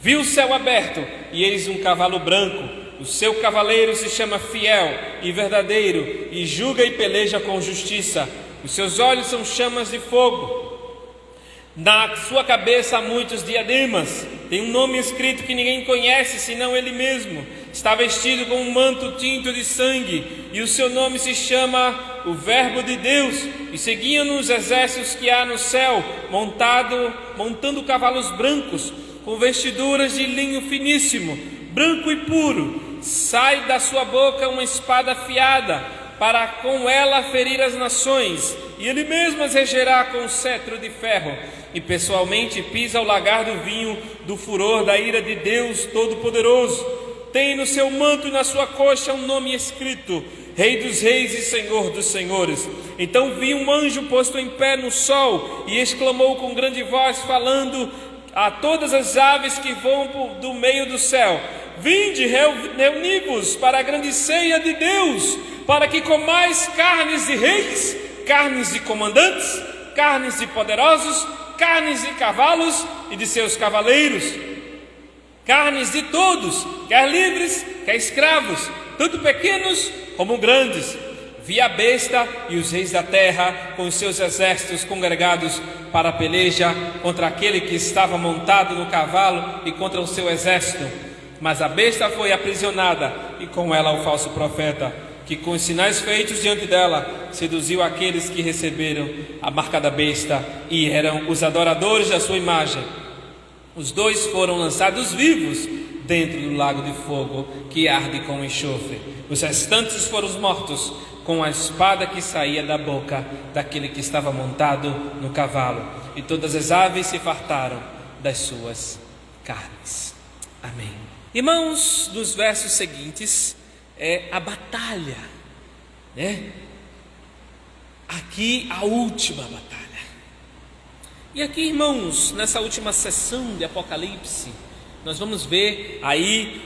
Viu o céu aberto, e eis um cavalo branco. O seu cavaleiro se chama Fiel e Verdadeiro, e julga e peleja com justiça. Os seus olhos são chamas de fogo. Na sua cabeça há muitos diademas. Tem um nome escrito que ninguém conhece, senão ele mesmo. Está vestido com um manto tinto de sangue, e o seu nome se chama o Verbo de Deus. E seguiam-no os exércitos que há no céu, montando cavalos brancos, com vestiduras de linho finíssimo, branco e puro. Sai da sua boca uma espada afiada, para com ela ferir as nações, e ele mesmo as regerá com um cetro de ferro. E pessoalmente pisa o lagar do vinho do furor da ira de Deus Todo-Poderoso. Tem no seu manto e na sua coxa um nome escrito: Rei dos Reis e Senhor dos Senhores. Então vi um anjo posto em pé no sol, e exclamou com grande voz, falando a todas as aves que voam do meio do céu: Vinde, reuni-vos para a grande ceia de Deus, para que comais carnes de reis, carnes de comandantes, carnes de poderosos, carnes de cavalos e de seus cavaleiros, carnes de todos, quer livres, quer escravos, tanto pequenos como grandes. Vi a besta e os reis da terra com os seus exércitos congregados para a peleja contra aquele que estava montado no cavalo e contra o seu exército. Mas a besta foi aprisionada, e com ela o falso profeta, que com os sinais feitos diante dela seduziu aqueles que receberam a marca da besta e eram os adoradores da sua imagem. Os dois foram lançados vivos dentro do lago de fogo que arde com enxofre. Os restantes foram mortos com a espada que saía da boca daquele que estava montado no cavalo, e todas as aves se fartaram das suas carnes. Amém. Irmãos, nos versos seguintes é a batalha, né? Aqui a última batalha. E aqui, irmãos, nessa última sessão de Apocalipse, nós vamos ver aí,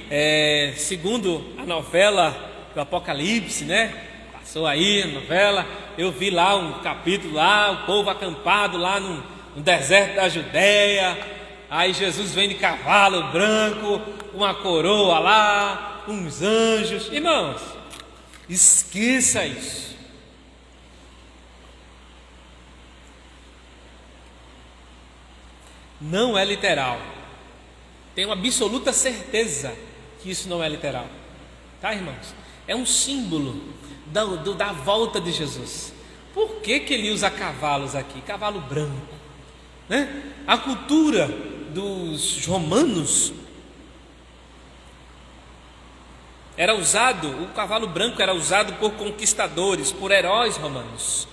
segundo a novela do Apocalipse, né? Passou aí a novela, eu vi lá um capítulo lá, o povo acampado lá no deserto da Judéia. Aí Jesus vem de cavalo branco, uma coroa lá, uns anjos. Irmãos, esqueça isso. Não é literal. Tenho absoluta certeza que isso não é literal. Tá, irmãos? É um símbolo da volta de Jesus. Por que ele usa cavalos aqui? Cavalo branco, né? A cultura dos romanos era usado, o cavalo branco era usado por conquistadores, por heróis romanos.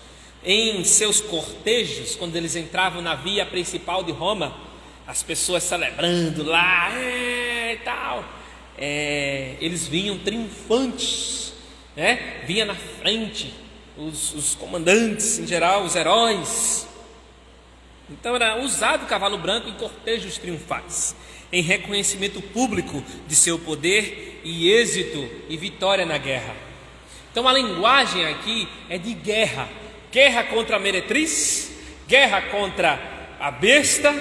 Em seus cortejos, quando eles entravam na via principal de Roma, as pessoas celebrando lá e tal, eles vinham triunfantes, né? Vinha na frente os comandantes, em geral, os heróis. Então era usado o cavalo branco em cortejos triunfais, em reconhecimento público de seu poder e êxito e vitória na guerra. Então a linguagem aqui é de guerra. Guerra contra a meretriz, guerra contra a besta,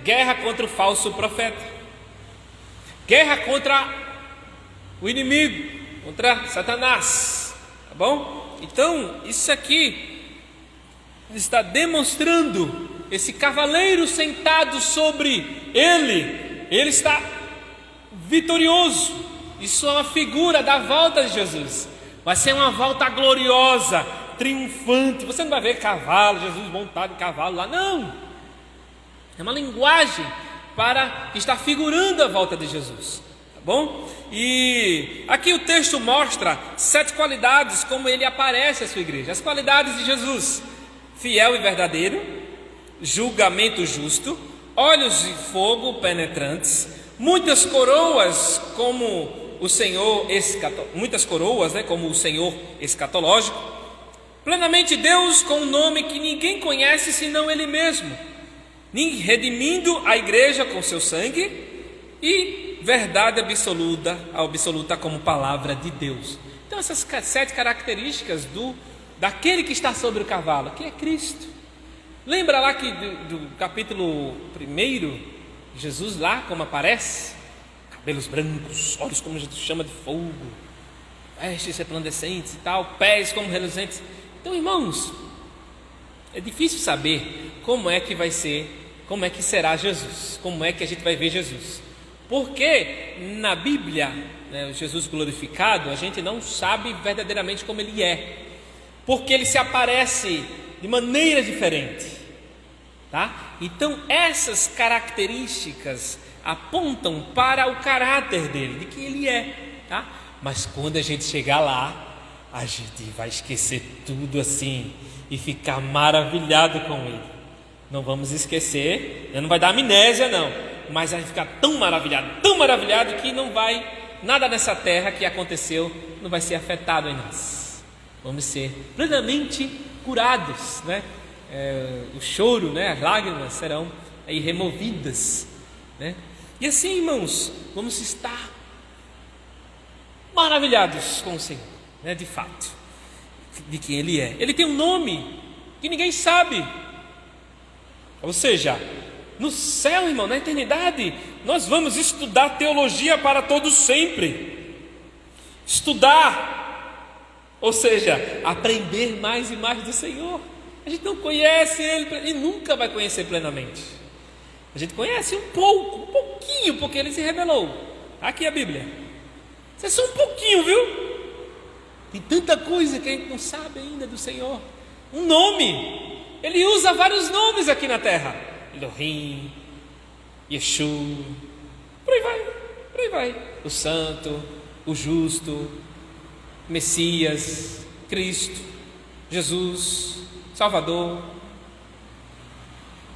guerra contra o falso profeta, guerra contra o inimigo, contra Satanás, tá bom? Então isso aqui está demonstrando esse cavaleiro sentado sobre ele está vitorioso. Isso é uma figura da volta de Jesus. Vai ser uma volta gloriosa, triunfante. Você não vai ver cavalo, Jesus montado em cavalo lá, não. É uma linguagem para estar figurando a volta de Jesus, tá bom? E aqui o texto mostra 7 qualidades como ele aparece à sua igreja. As qualidades de Jesus: fiel e verdadeiro, julgamento justo, olhos de fogo penetrantes, muitas coroas como o Senhor como o Senhor escatológico, plenamente Deus com um nome que ninguém conhece senão Ele mesmo, redimindo a igreja com seu sangue, e verdade absoluta como palavra de Deus. Então essas 7 características daquele que está sobre o cavalo, que é Cristo. Lembra lá que do capítulo 1, Jesus lá, como aparece, cabelos brancos, olhos como a gente chama de fogo, vestes resplandecentes e tal, pés como reluzentes. Então, irmãos, é difícil saber como é que vai ser, como é que será Jesus, como é que a gente vai ver Jesus. Porque na Bíblia, o Jesus glorificado, a gente não sabe verdadeiramente como ele é, porque ele se aparece de maneira diferente, tá? Então essas características apontam para o caráter dele, de quem ele é, tá? Mas quando a gente chegar lá, a gente vai esquecer tudo assim e ficar maravilhado com ele. Não vamos esquecer, não vai dar amnésia não, mas a gente ficar tão maravilhado que não vai, nada nessa terra que aconteceu não vai ser afetado em nós. Vamos ser plenamente curados, né? O choro, né? As lágrimas serão aí removidas, né? E assim, irmãos, vamos estar maravilhados com o Senhor, né? De fato, de quem Ele é. Ele tem um nome que ninguém sabe. Ou seja, no céu, irmão, na eternidade, nós vamos estudar teologia para todos sempre. Estudar, ou seja, aprender mais e mais do Senhor. A gente não conhece Ele e nunca vai conhecer plenamente. A gente conhece um pouquinho, porque Ele se revelou. Aqui a Bíblia. Isso é só um pouquinho, viu? Tem tanta coisa que a gente não sabe ainda do Senhor. Um nome. Ele usa vários nomes aqui na terra. Elohim, Yeshua, por aí vai. O Santo, o Justo, Messias, Cristo, Jesus, Salvador.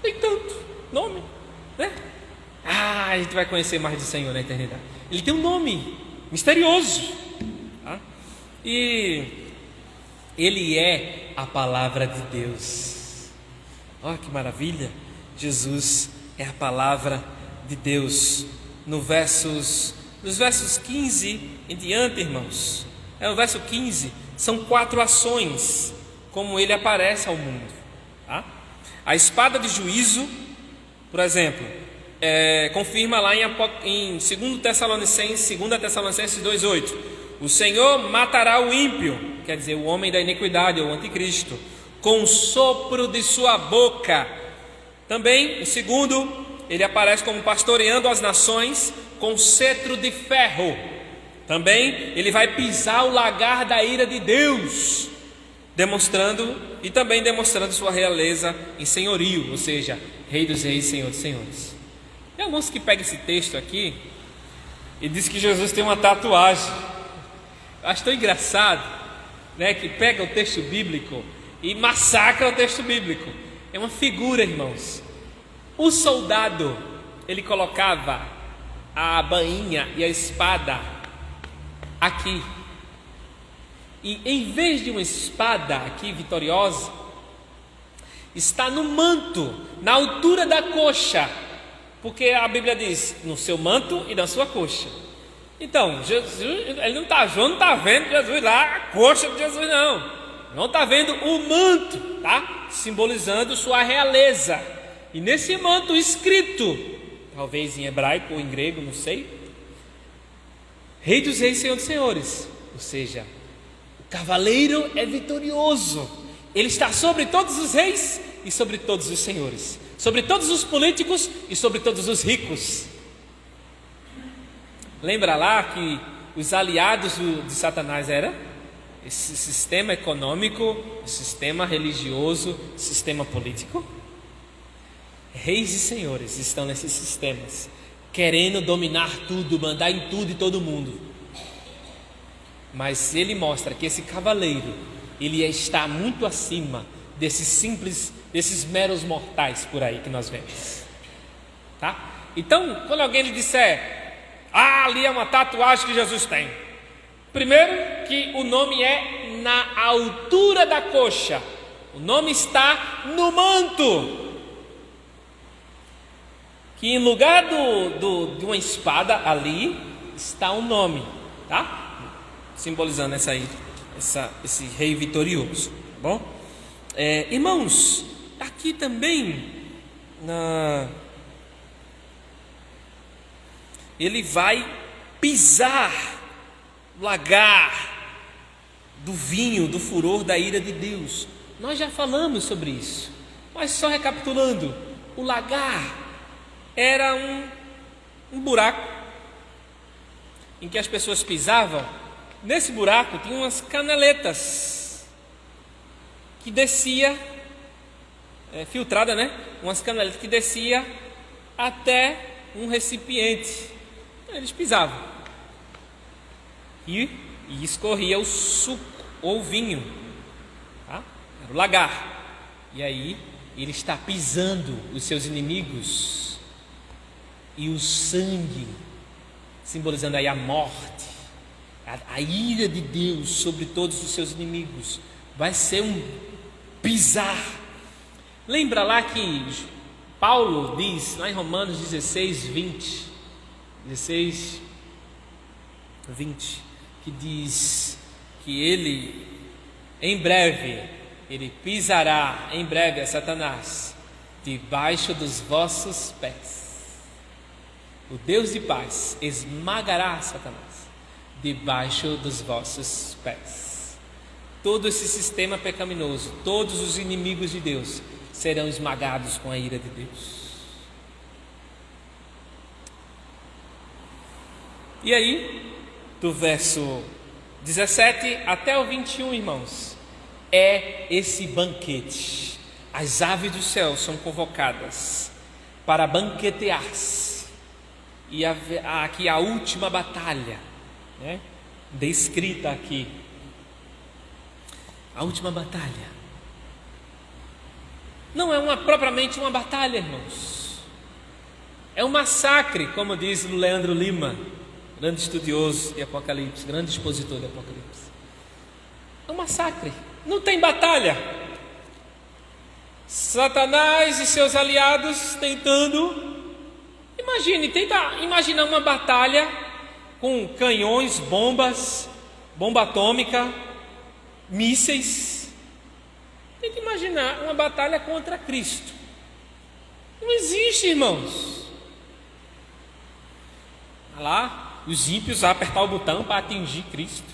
Tem tanto nome, né? A gente vai conhecer mais do Senhor na eternidade. Ele tem um nome misterioso, tá? E Ele é a palavra de Deus. Olha que maravilha! Jesus é a palavra de Deus. Nos versos 15 em diante, irmãos, o verso 15 são 4 ações como ele aparece ao mundo, tá? A espada de juízo, por exemplo, confirma lá em 2 Tessalonicenses 2,8: o Senhor matará o ímpio, quer dizer, o homem da iniquidade, ou o anticristo, com o sopro de sua boca. Também, o segundo, ele aparece como pastoreando as nações com cetro de ferro. Também ele vai pisar o lagar da ira de Deus, demonstrando sua realeza em senhorio, ou seja, Rei dos Reis, Senhor dos Senhores. Tem alguns que pegam esse texto aqui e diz que Jesus tem uma tatuagem. Eu acho tão engraçado, né, que pega o texto bíblico e massacra o texto bíblico. É uma figura, irmãos. O soldado, ele colocava a bainha e a espada aqui, e em vez de uma espada aqui vitoriosa, está no manto, na altura da coxa, porque a Bíblia diz no seu manto e na sua coxa. Então Jesus, ele não está vendo Jesus lá, a coxa de Jesus, não está vendo o manto, tá? Simbolizando sua realeza. E nesse manto escrito, talvez em hebraico ou em grego, não sei, Rei dos Reis, Senhor dos Senhores. Ou seja, o cavaleiro é vitorioso. Ele está sobre todos os reis e sobre todos os senhores, sobre todos os políticos e sobre todos os ricos. Lembra lá que os aliados de Satanás era esse sistema econômico, sistema religioso, sistema político? Reis e senhores estão nesses sistemas, querendo dominar tudo, mandar em tudo e todo mundo. Mas ele mostra que esse cavaleiro, ele está muito acima desses meros mortais por aí que nós vemos, tá? Então, quando alguém lhe disser, ali é uma tatuagem que Jesus tem, primeiro que o nome é na altura da coxa, o nome está no manto, que em lugar de uma espada ali está um nome, tá? Simbolizando esse rei vitorioso, tá bom? Irmãos, aqui também ele vai pisar o lagar do vinho, do furor da ira de Deus. Nós já falamos sobre isso, mas só recapitulando, o lagar era um buraco em que as pessoas pisavam. Nesse buraco tinha umas canaletas que descia, filtrada, né? Umas canaletas que descia até um recipiente. Eles pisavam e escorria o suco ou o vinho, tá? Era o lagar. E aí ele está pisando os seus inimigos, e o sangue, simbolizando aí a morte, a ira de Deus sobre todos os seus inimigos, vai ser um pisar. Lembra lá que Paulo diz, lá em Romanos 16, 20, que diz que ele, em breve, ele pisará, em breve, a Satanás, debaixo dos vossos pés. O Deus de paz esmagará Satanás debaixo dos vossos pés. Todo esse sistema pecaminoso, todos os inimigos de Deus serão esmagados com a ira de Deus. E aí, do verso 17 até o 21, irmãos, é esse banquete. As aves do céu são convocadas para banquetear-se. E aqui a última batalha, né, descrita aqui. A última batalha não é propriamente uma batalha, irmãos. É um massacre, como diz o Leandro Lima, grande estudioso de Apocalipse, grande expositor de Apocalipse. É um massacre, não tem batalha. Satanás e seus aliados tentando. Tenta imaginar uma batalha com canhões, bombas, bomba atômica, mísseis. Tenta imaginar uma batalha contra Cristo. Não existe, irmãos. Olha lá, os ímpios vão apertar o botão para atingir Cristo.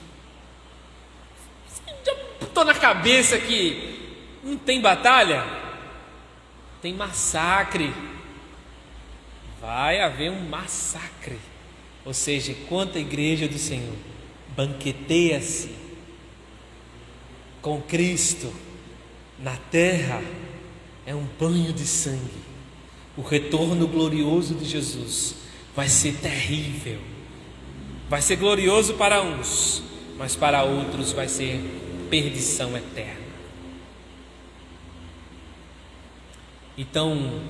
Você já botou na cabeça que não tem batalha? Tem massacre. Vai haver um massacre. Ou seja, enquanto a igreja do Senhor banqueteia-se com Cristo na terra, é um banho de sangue. O retorno glorioso de Jesus vai ser terrível. Vai ser glorioso para uns, mas para outros vai ser perdição eterna. Então,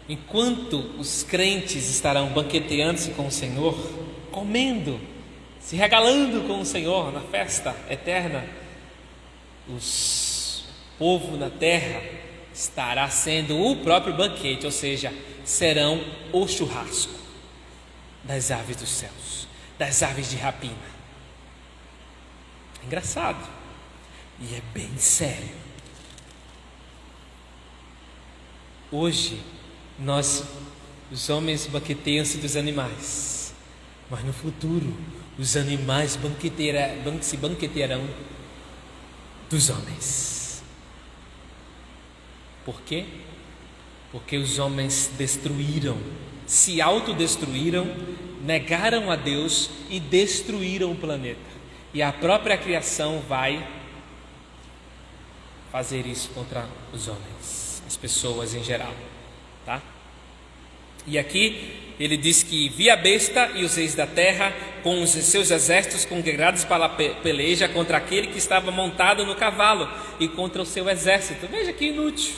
enquanto os crentes estarão banqueteando-se com o Senhor, comendo, se regalando com o Senhor na festa eterna, o povo na terra estará sendo o próprio banquete, ou seja, serão o churrasco das aves dos céus, das aves de rapina. É engraçado e é bem sério. Hoje, os homens banqueteiam-se dos animais, mas no futuro os animais se banquetearão dos homens. Por quê? Porque os homens se autodestruíram, negaram a Deus e destruíram o planeta. E a própria criação vai fazer isso contra os homens, as pessoas em geral, tá? E aqui ele diz que vi a besta e os reis da terra com os seus exércitos congregados para a peleja contra aquele que estava montado no cavalo e contra o seu exército. Veja que inútil.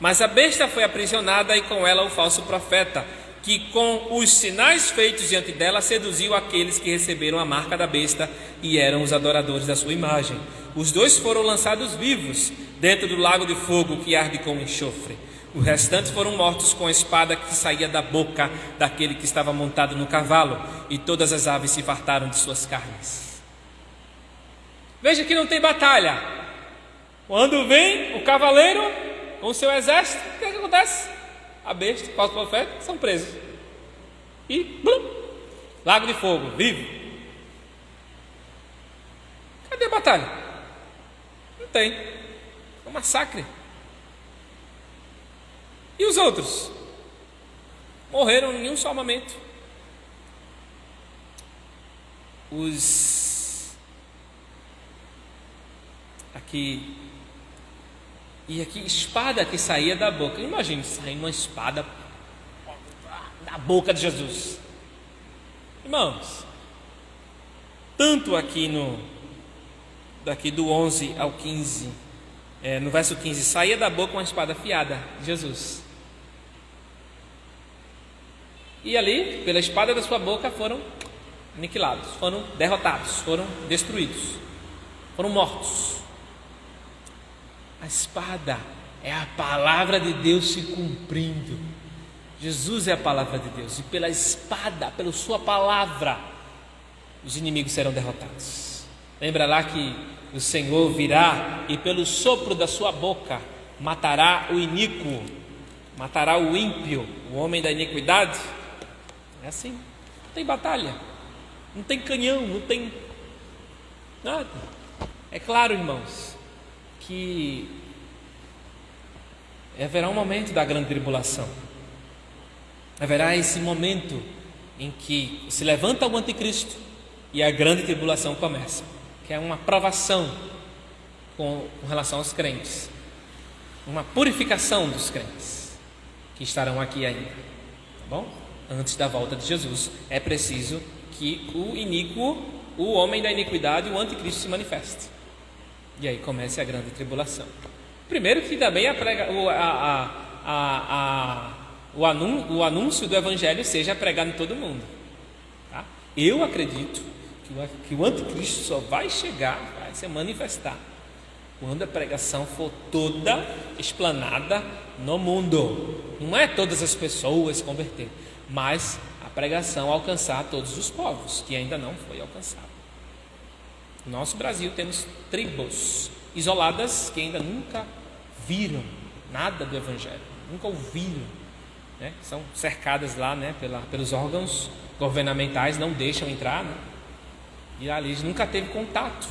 Mas a besta foi aprisionada e com ela o falso profeta, que com os sinais feitos diante dela seduziu aqueles que receberam a marca da besta e eram os adoradores da sua imagem. Os dois foram lançados vivos dentro do lago de fogo que arde com enxofre. Os restantes foram mortos com a espada que saía da boca daquele que estava montado no cavalo, e todas as aves se fartaram de suas carnes. Veja que não tem batalha. Quando vem o cavaleiro com o seu exército, o que acontece? A besta, o falso profeta, são presos. E blum, lago de fogo, vivo. Cadê a batalha? Não tem. É um massacre. E os outros? Morreram em um só momento. Aqui espada que saía da boca. Imagine saindo uma espada da boca de Jesus. Irmãos, tanto aqui daqui do 11 ao 15, no verso 15, saía da boca uma espada afiada de Jesus. E ali, pela espada da sua boca, foram aniquilados, foram derrotados, foram destruídos, foram mortos. A espada é a palavra de Deus se cumprindo. Jesus é a palavra de Deus, e pela espada, pela sua palavra, os inimigos serão derrotados. Lembra lá que o Senhor virá e pelo sopro da sua boca matará o iníquo, matará o ímpio, o homem da iniquidade. É assim, não tem batalha, não tem canhão, não tem nada. É claro, irmãos, que haverá um momento da grande tribulação. Haverá esse momento em que se levanta o anticristo e a grande tribulação começa, que é uma provação com relação aos crentes, uma purificação dos crentes que estarão aqui ainda, tá bom? Antes da volta de Jesus, é preciso que o iníquo, o homem da iniquidade, o anticristo se manifeste. E aí começa a grande tribulação. Primeiro que também o anúncio do Evangelho seja pregado em todo mundo. Tá? Eu acredito que o anticristo só vai chegar, vai se manifestar, quando a pregação for toda explanada no mundo. Não é todas as pessoas se converter, mas a pregação alcançar todos os povos, que ainda não foi alcançado. No nosso Brasil temos tribos isoladas que ainda nunca viram nada do Evangelho, nunca ouviram, né? São cercadas lá, né, pelos órgãos governamentais, não deixam entrar, né? E ali nunca teve contato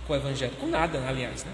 com o Evangelho, com nada, aliás, né?